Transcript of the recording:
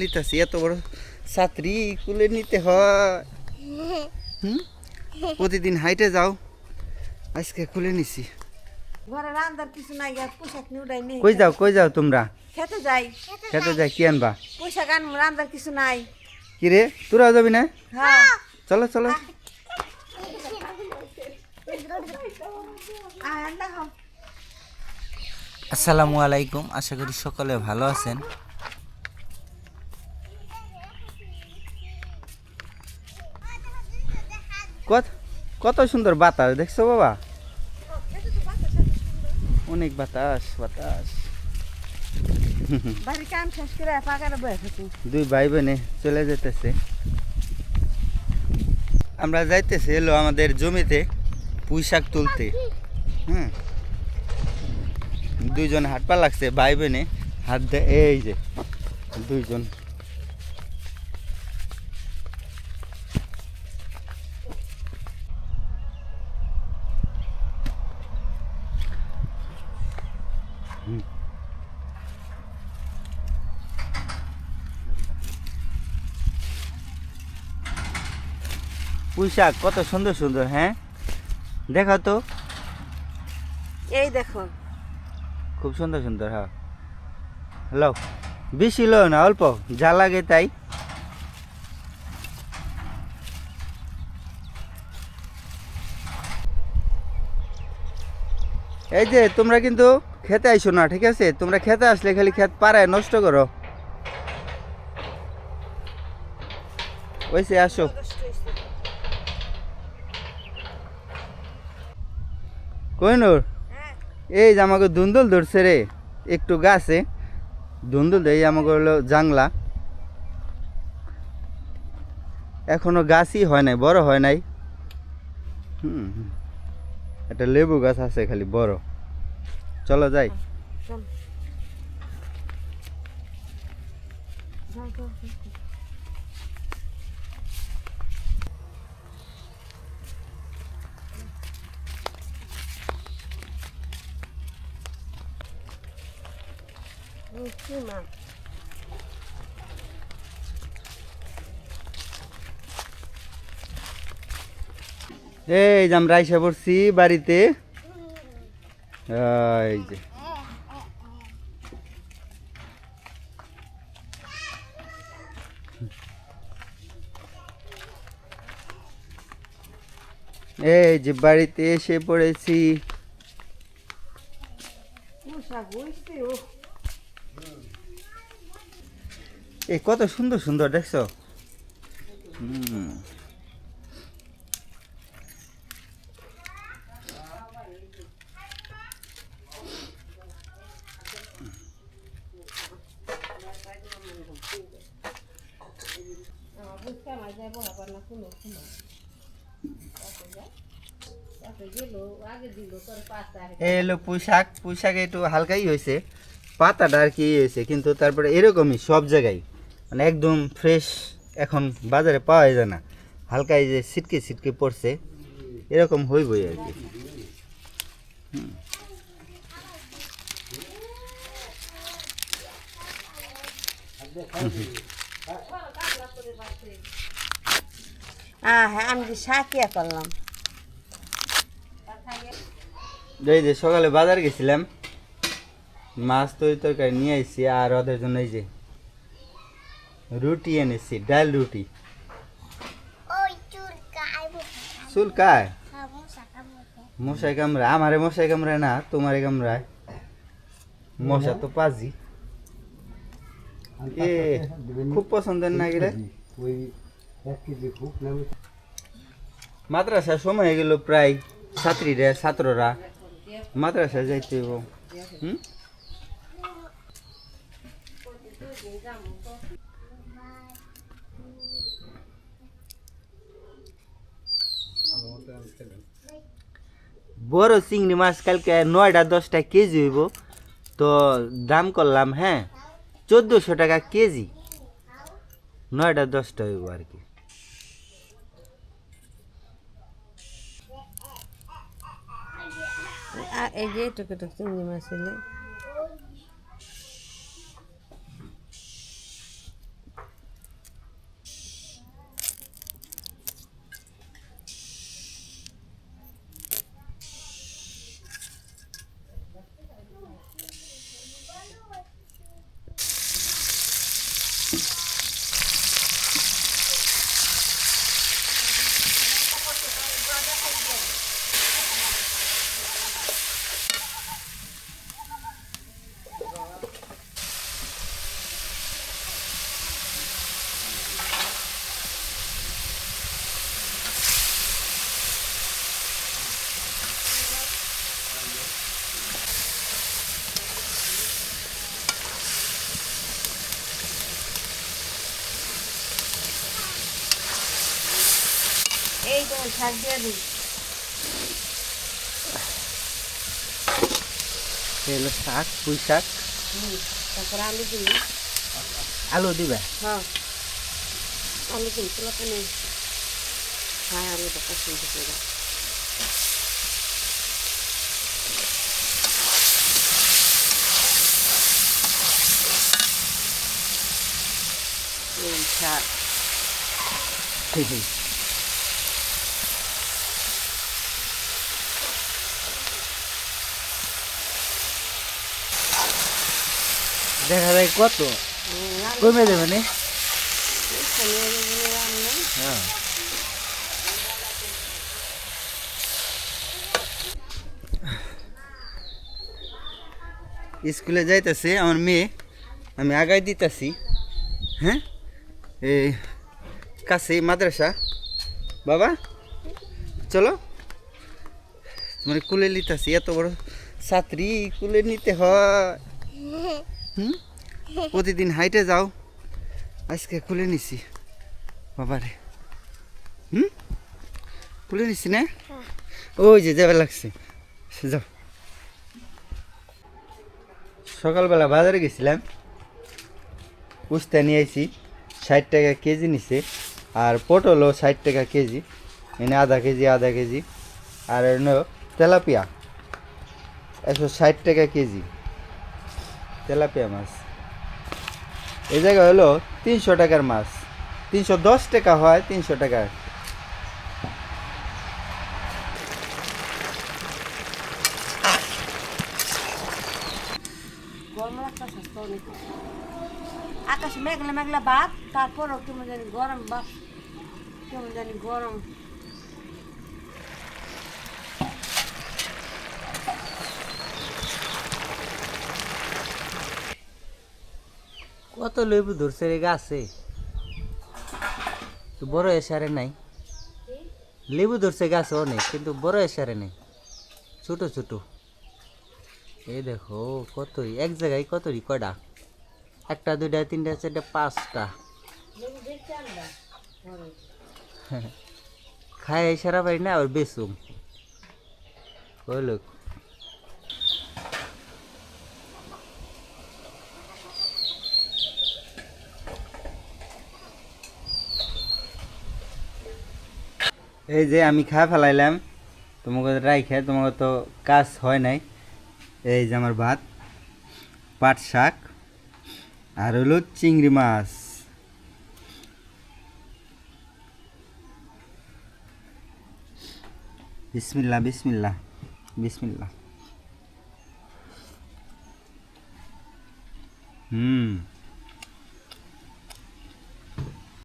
লিতাছি এত বড় ছাত্রী কুলে নিতে হয়। প্রতিদিন হাইটে যাও, আজকে খুলে নিছি। ঘরে রান্দার কিছু নাই, পোশাক নিউডাই নেই। কই যাও তোমরা? খেতে যাই। কি আনবা? পোশাক আন, রান্দার কিছু নাই। কি রে, তোরাও যাবি না? হ্যাঁ চলো চলো। আসসালামু আলাইকুম, আশা করি সকলে ভালো আছেন। কত সুন্দর বাতাস দেখছো বাবা, অনেক বাতাস বাতাস। বাড়ি কাম শেষ করে পাকারে বসে থাকি। দুই ভাই বোনে চলে যেতেছে। আমরা যাইতেছি এলো আমাদের জমিতে পুঁই শাক তুলতে। দুইজন হাঁটপা লাগছে, ভাই বোনে হাত দেয়। এই যে দুইজন পুঁই শাক কত সুন্দর সুন্দর। হ্যাঁ দেখা তো, এই দেখো খুব সুন্দর সুন্দর। হ্যাঁ লো, বেশি লো না, অল্প যা লাগে তাই। এই যে তোমরা কিন্তু খেতে আইসো না, ঠিক আছে? তোমরা খেতে আসলে খালি খেত পাড়ায় নষ্ট করো। ওইসে আসো। কইনুর, এই যে আমাকে ধুন্দুল ধরছে রে একটু গাছে, ধুন্দুল এই আমাকে হলো জাংলা, এখনো গাছই হয় নাই, বড় হয় নাই। একটা লেবু গাছ আছে খালি বড়। চলো যাই। এই যে আমরা এসে পড়ছি বাড়িতে। এই যে বাড়িতে এসে পড়েছি। এই কত সুন্দর সুন্দর দেখছো। এলো পুঁই শাক একটু হালকাই হয়েছে, পাতাটা আর কি হয়েছে, কিন্তু তারপরে এরকমই সব জায়গায়, মানে একদম ফ্রেশ এখন বাজারে পাওয়া যায় না। হালকা এই যে ছিটকে ছিটকে পড়ছে, এরকম হইবই আর কি। হ্যাঁ আমি যে শাকিয়া করলাম। এই যে সকালে বাজার গেছিলাম, মাছ তরকারি নিয়ে আইছি, আর ওদের জন্য এই যে রুটি এনেছি, ডাল রুটি। চুলকায় মশাই কামড়ায়? আমারে মশাই কামড়ায় না, তোমারে কামড়ায়। মশা তো পাজি। খুব পছন্দের না গেলে। মাদ্রাসার সময় হয়ে গেল প্রায়, ছাত্ররা মাদ্রাসায় যাইতে হইব। বড় চিংড়ি মাছ কালকে 9টা 10টা কেজি হইব, তো দাম করলাম, হ্যাঁ 1400 টাকা কেজি। 9টা 10টা হইব আর কি। এই যে এটুকু চিংড়ি মাছ হলে এই তো শাক দিয়ে দিই। এই হলো শাক, পুঁই শাক। তারপর আলু দিই। আলু দিবা? হ্যাঁ, আলু দিই পোলাপে নেই। হ্যাঁ, আলুটা পছন্দ করে। এই শাক দেখা যায় কত কমে দেবে না? হ্যাঁ। স্কুলে যাইতেছে আমার মেয়ে, আমি আগাই দিতেছি। হ্যাঁ, এই কাছে মাদ্রাসা। বাবা চলো, তোমার কুলে নিতেছি। এত বড় ছাত্রী, কুলে নিতে হয়। হুম, প্রতিদিন হাইটে যাও, আজকে খুলে নিছি বাবারে। হুম, খুলে নিছি না? ওই যে যাবে লাগছে, যাও। সকালবেলা বাজারে গেছিলাম, উস্তা নিয়ে আইছি। 60 টাকা কেজি নিছে। আর পটলও 60 টাকা কেজি। এনে আধা কেজি। আর এনে তেলাপিয়া 160 টাকা কেজি তেলাপিয়া মাছ। এই জায়গায় হলো 300 টাকার মাছ, 310 টাকা হয়, 300 টাকা। গরম লাগতেছে তো অনেক। আকাশে মেঘলা মেঘলা ভাব, তারপরও কেমন জানি গরম ভাব, কেমন জানি গরম। কত লেবু ধরছে রে গাছে, তো বড় এসারে নাই। লেবু ধরছে গাছে অনেক, কিন্তু বড় এসারে নেই, ছোট ছোট। এই দেখো কতই এক জায়গায়, কতই কয়টা, 1 2 3 4 5টা খায় সারা পারি না, আবার বেচুম। ওই লোক এই যে আমি খাই ফেলাইলাম, তোমাকে রাইখে, তোমাকে তো কাজ হয় নাই। এই যে আমার ভাত, পাট শাক, আর হলো চিংড়ি মাছ। বিসমিল্লাহ বিসমিল্লাহ বিসমিল্লাহ।